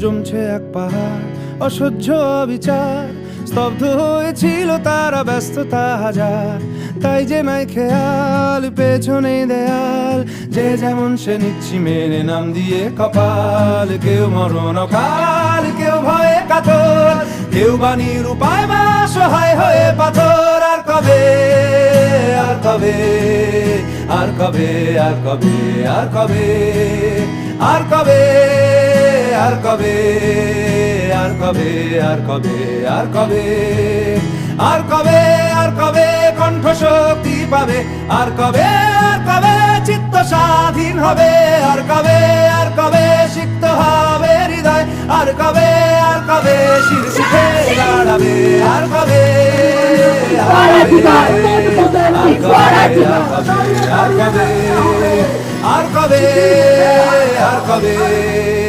জমছে এক পাহাড় অসহ্য বিচার, স্তব্ধ হয়েছিল তারা ব্যস্ততা হাজার। তাই যে নাই খেয়াল পেছনে দেয়াল, যে যেমন সে নিচ্ছি মেনে নাম দিয়ে কপাল। কেউ মরণ কাল, কেউ ভয়ে কাতর, কেউ বাণীর উপায় বা সহায় হয়ে পাথর। আর কবে, আর কবে, আর কবে, আর কবে, আর কবে, আর কবে, আর কবে, আর কবে, আর কবে, আর কবে, আর কবে, আর কবে কণ্ঠ শক্তি পাবে? আর কবে, আর কবে চিত্ত স্বাধীন হবে? আর কবে, আর কবে সিক্ত হবে হৃদয়? আর কবে, আর কবে শির শিখে দাঁড়াবে? আর কবে, আর কবে, আর কবে, আর কবে, আর কবে, আর কবে,